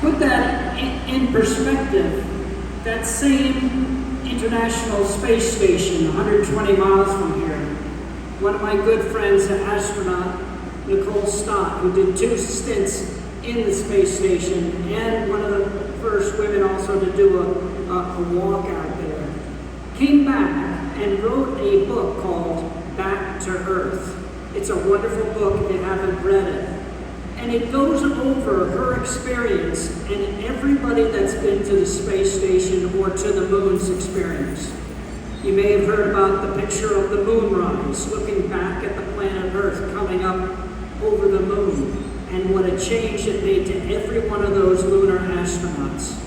Put that in perspective, that same International Space Station, 120 miles from here, one of my good friends, an astronaut, Nicole Stott, who did 2 stints in the space station, and one of the first women also to do a walk out there, came back and wrote a book called Back to Earth. It's a wonderful book if you haven't read it. And it goes over her experience and everybody that's been to the space station or to the moon's experience. You may have heard about the picture of the moonrise, looking back at the planet Earth coming up over the moon, and what a change it made to every one of those lunar astronauts.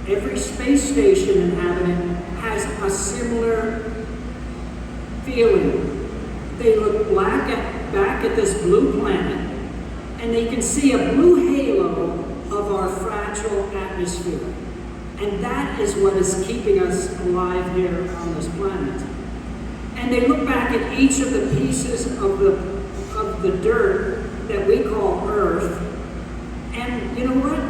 Every space station inhabitant has a similar feeling. They look back at this blue planet, and they can see a blue halo of our fragile atmosphere. And that is what is keeping us alive here on this planet. And they look back at each of the pieces of the dirt that we call Earth, and you know what?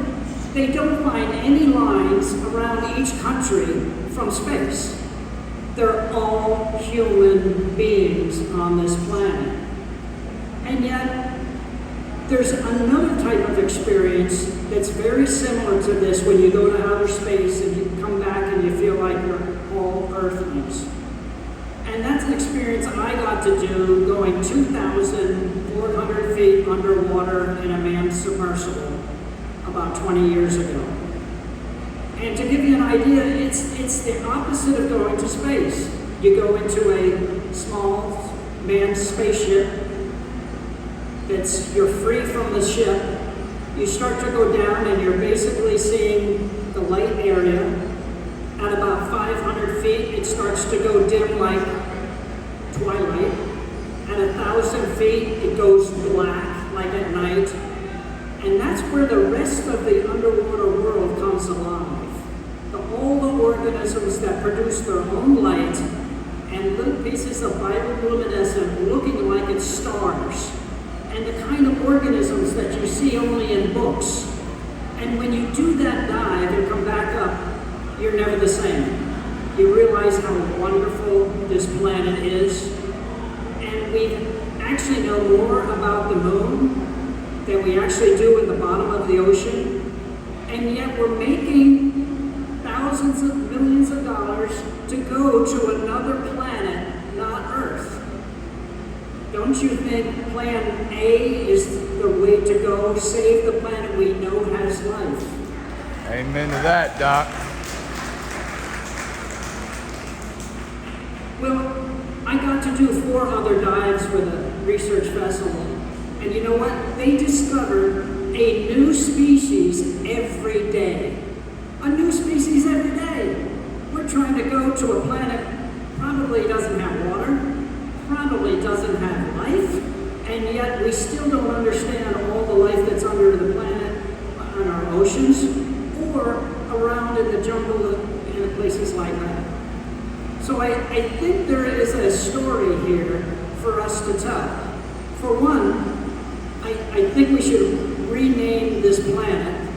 They don't find any lines around each country from space. They're all human beings on this planet. And yet, there's another type of experience that's very similar to this when you go to outer space and you come back and you feel like you're all Earthlings. And that's an experience I got to do going 2,400 feet underwater in a manned submersible about 20 years ago. And to give you an idea, it's the opposite of going to space. You go into a small manned spaceship you're free from the ship. You start to go down and you're basically seeing the light area. At about 500 feet, it starts to go dim like twilight. At 1,000 feet, it goes black like at night. And that's where the rest of the underwater world comes alive. All the organisms that produce their own light and little pieces of bioluminescent looking like it's stars. And the kind of organisms that you see only in books. And when you do that dive and come back up, you're never the same. You realize how wonderful this planet is. And we actually know more about the moon than we actually do in the bottom of the ocean. And yet we're making thousands of millions of dollars to go to another planet, not Earth. Don't you think plan A is the way to go? Save the planet we know has life. Amen to that, Doc. Well, I got to do 4 other dives with a research vessel. And you know what? They discovered a new species every day. A new species every day. We're trying to go to a planet probably doesn't have water, probably doesn't have life, and yet we still don't understand all the life that's under the planet, on our oceans, or around in the jungle and places like that. So I think there is a story here for us to tell. For one, I think we should rename this planet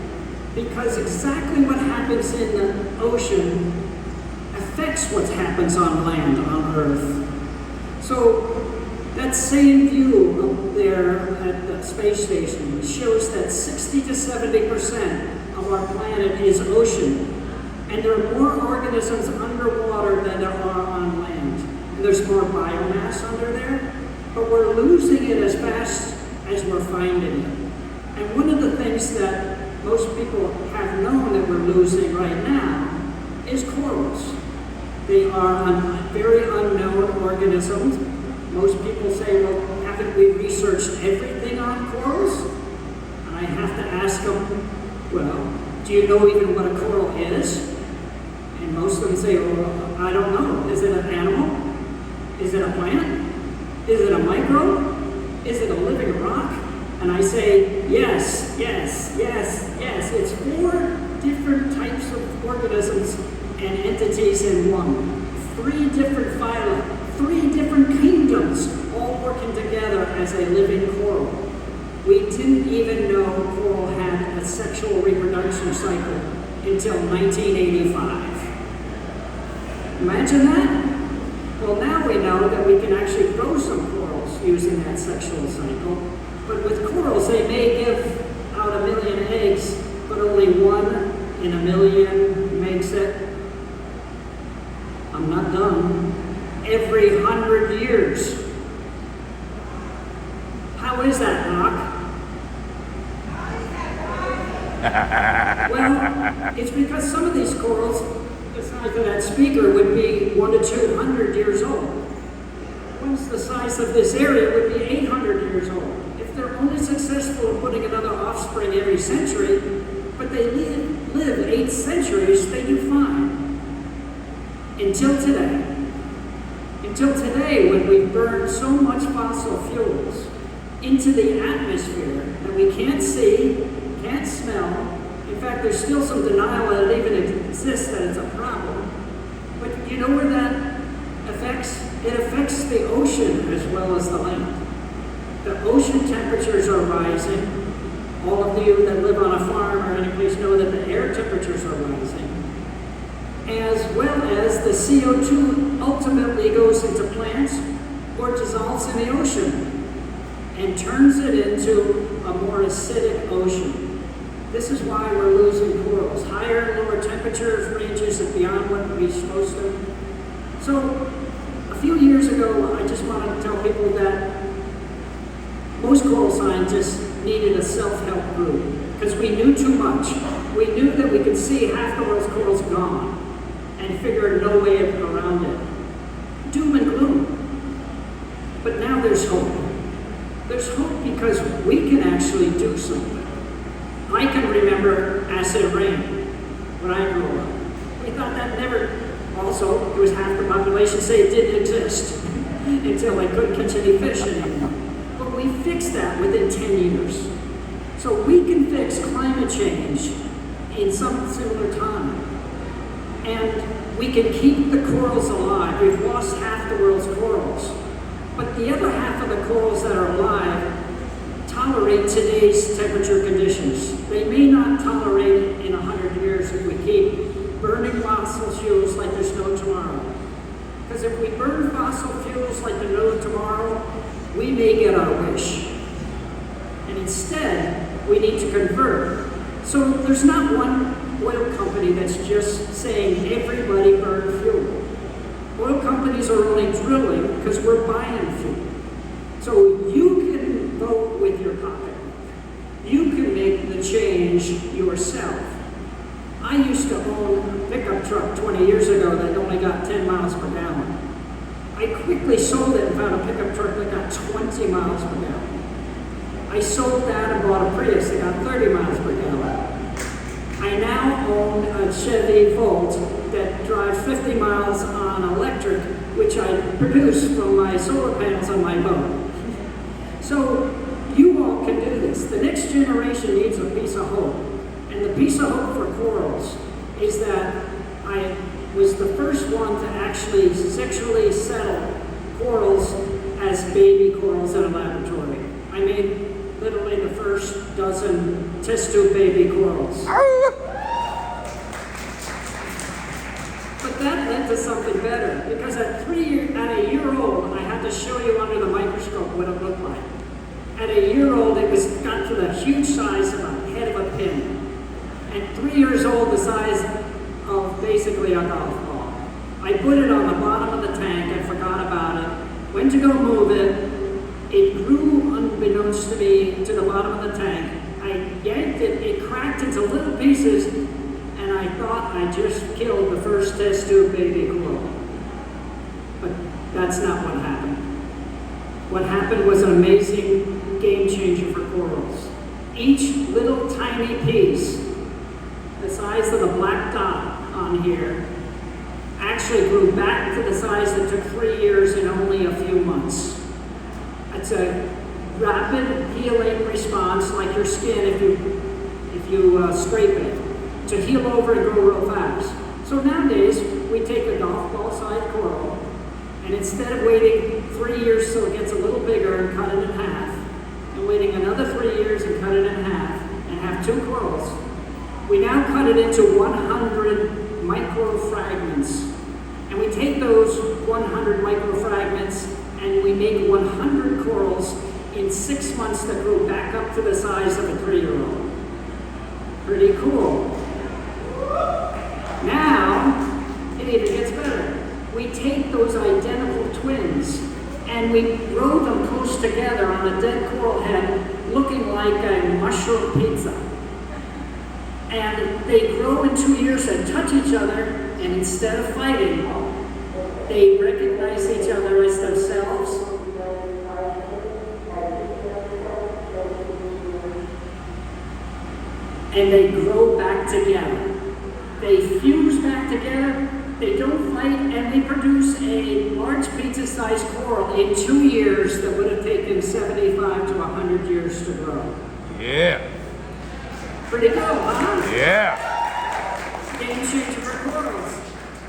because exactly what happens in the ocean affects what happens on land, on Earth. So that same view up there at the space station shows that 60 to 70% of our planet is ocean. And there are more organisms underwater than there are on land. And there's more biomass under there, but we're losing it as fast as we're finding it. And one of the things that most people have known that we're losing right now is corals. They are very unknown organisms. Most people say, well, haven't we researched everything on corals? And I have to ask them, well, do you know even what a coral is? And most of them say, well, I don't know. Is it an animal? Is it a plant? Is it a microbe? Is it a living rock? And I say, yes, yes, yes, yes. It's 4 different types of organisms and entities in one. 3 different phyla, 3 different kingdoms, all working together as a living coral. We didn't even know coral had a sexual reproduction cycle until 1985. Imagine that? Well, now we know that we can actually grow some corals using that sexual cycle. But with corals, they may give out 1 million eggs, but only 1 in 1 million makes it. I'm not done. Every 100 years. How is that, Doc? Well, it's because some of these corals, the size of that speaker, would be 100 to 200 years old. Once the size of this area would be 800 years old. If they're only successful in putting another offspring every century, but they live 8 centuries, they do fine. Until today. Until today, when we burn so much fossil fuels into the atmosphere that we can't see, can't smell. In fact, there's still some denial that it even exists, that it's a problem. But you know where that affects? It affects the ocean as well as the land. The ocean temperatures are rising. All of you that live on a farm or any place know that the air temperatures are rising. As well as the CO2 ultimately goes into plants or dissolves in the ocean and turns it into a more acidic ocean. This is why we're losing corals. Higher and lower temperatures ranges and beyond what we're supposed to. So a few years ago, I just wanted to tell people that most coral scientists needed a self-help group because we knew too much. We knew that we could see half the world's corals gone and figured no way around it. Doom and gloom. But now there's hope. There's hope because we can actually do something. I can remember acid rain when I grew up. We thought that never, also, it was half the population say it didn't exist until they couldn't catch any fish anymore. But we fixed that within 10 years. So we can fix climate change in some similar time. And we can keep the corals alive. We've lost half the world's corals. But the other half of the corals that are alive tolerate today's temperature conditions. They may not tolerate it in 100 years if we keep burning fossil fuels like there's no tomorrow. Because if we burn fossil fuels like there's no tomorrow, we may get our wish. And instead, we need to convert. So there's not one oil company that's just saying everybody burn fuel. Oil companies are only drilling because we're buying fuel. So you can vote with your pocketbook. You can make the change yourself. I used to own a pickup truck 20 years ago that only got 10 miles per gallon. I quickly sold it and found a pickup truck that got 20 miles per gallon. I sold that and bought a Prius that got 30 miles per gallon. I now own a Chevy Volt that drives 50 miles on electric, which I produce from my solar panels on my boat. So you all can do this. The next generation needs a piece of hope. And the piece of hope for corals is that I was the first one to actually sexually settle corals as baby corals in a laboratory. I made literally the first dozen test tube baby corals. But that led to something better, because at a year old, I had to show you under the microscope what it looked like. At a year old, it got to the huge size of a head of a pin. At 3 years old, the size of basically a golf ball. I put it on the bottom of the tank and forgot about it. Went to go move it. It grew unbeknownst to me to the bottom of the tank. I yanked it, it cracked into little pieces, and I thought I just killed the first test tube baby coral. But that's not what happened. What happened was an amazing game changer for corals. Each little tiny piece, the size of the black dot on here, actually grew back to the size that took 3 years in only a few months. It's a rapid healing response, like your skin if you scrape it, to heal over and grow real fast. So nowadays, we take a golf ball-sized coral, and instead of waiting 3 years till it gets a little bigger and cut it in half, and waiting another 3 years and cut it in half and have 2 corals. We now cut it into 100 microfragments. And we take those 100 microfragments and we make 100 corals in 6 months that grow back up to the size of a 3-year-old. Pretty cool. Now, it even gets better. We take those identical twins and we grow them close together on a dead coral head looking like a mushroom pizza. And they grow in 2 years and touch each other, and instead of fighting, they recognize each other as themselves. And they grow back together. They fuse back together, they don't fight, and we produce a large pizza-sized coral in 2 years that would have taken 75 to 100 years to grow. Yeah. Pretty cool, huh? Yeah. Game changer for corals.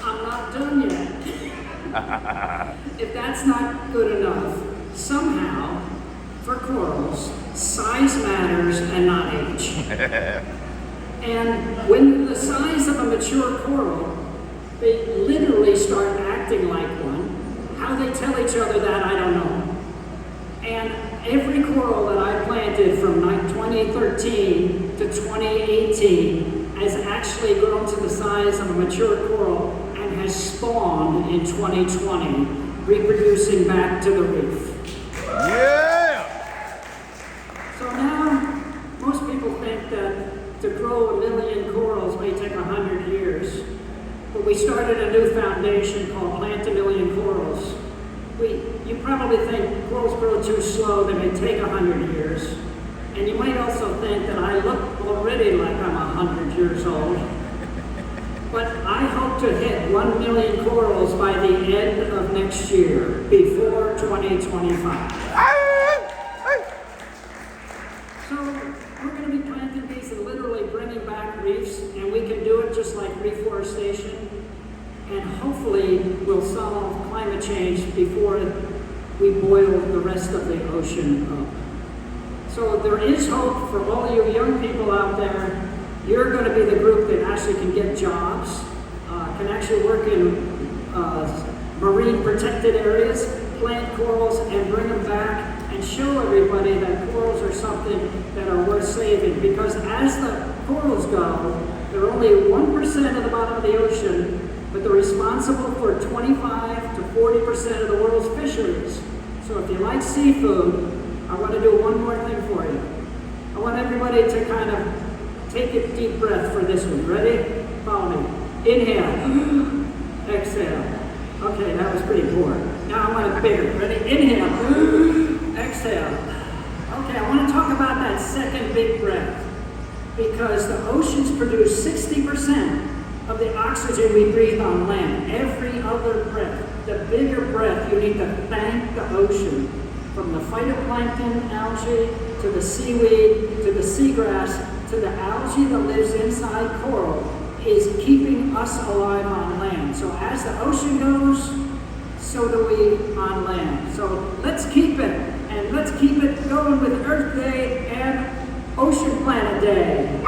I'm not done yet. If that's not good enough, somehow, for corals, size matters and not age. And when the size of a mature coral, they literally start acting like one. How they tell each other that, I don't know. And every coral that I planted from 2013 to 2018 has actually grown to the size of a mature coral and has spawned in 2020, reproducing back to the reef. Yeah. So now, most people think that to grow 1 million corals may take 100 years. But we started a new foundation called Plant a Million Corals. You probably think corals grow too slow, they may take 100 years. And you might also think that I look already like I'm 100 years old. But I hope to hit 1 million corals by the end of next year, before 2025. So we're going to be planting these and literally bringing back reefs, and we can do it just like reforestation. And hopefully we'll solve climate change before we boil the rest of the ocean up. So there is hope for all you young people out there. You're going to be the group that actually can get jobs, can actually work in marine protected areas, plant corals and bring them back and show everybody that corals are something that are worth saving. Because as the corals go, they're only 1% of the bottom of the ocean, but they're responsible for 25 to 40% of the world's fisheries. So if you like seafood, I want to do one more thing for you. I want everybody to kind of take a deep breath for this one. Ready? Follow me. Inhale. Exhale. Okay, that was pretty poor. Now I want it bigger. Ready? Inhale. Exhale. Okay, I want to talk about that second big breath. Because the oceans produce 60% of the oxygen we breathe on land. Every other breath, the bigger breath, you need to thank the ocean. From the phytoplankton algae, to the seaweed, to the seagrass, to the algae that lives inside coral, is keeping us alive on land. So as the ocean goes, so do we on land. So let's keep it, and let's keep it going with Earth Day and Ocean Planet Day.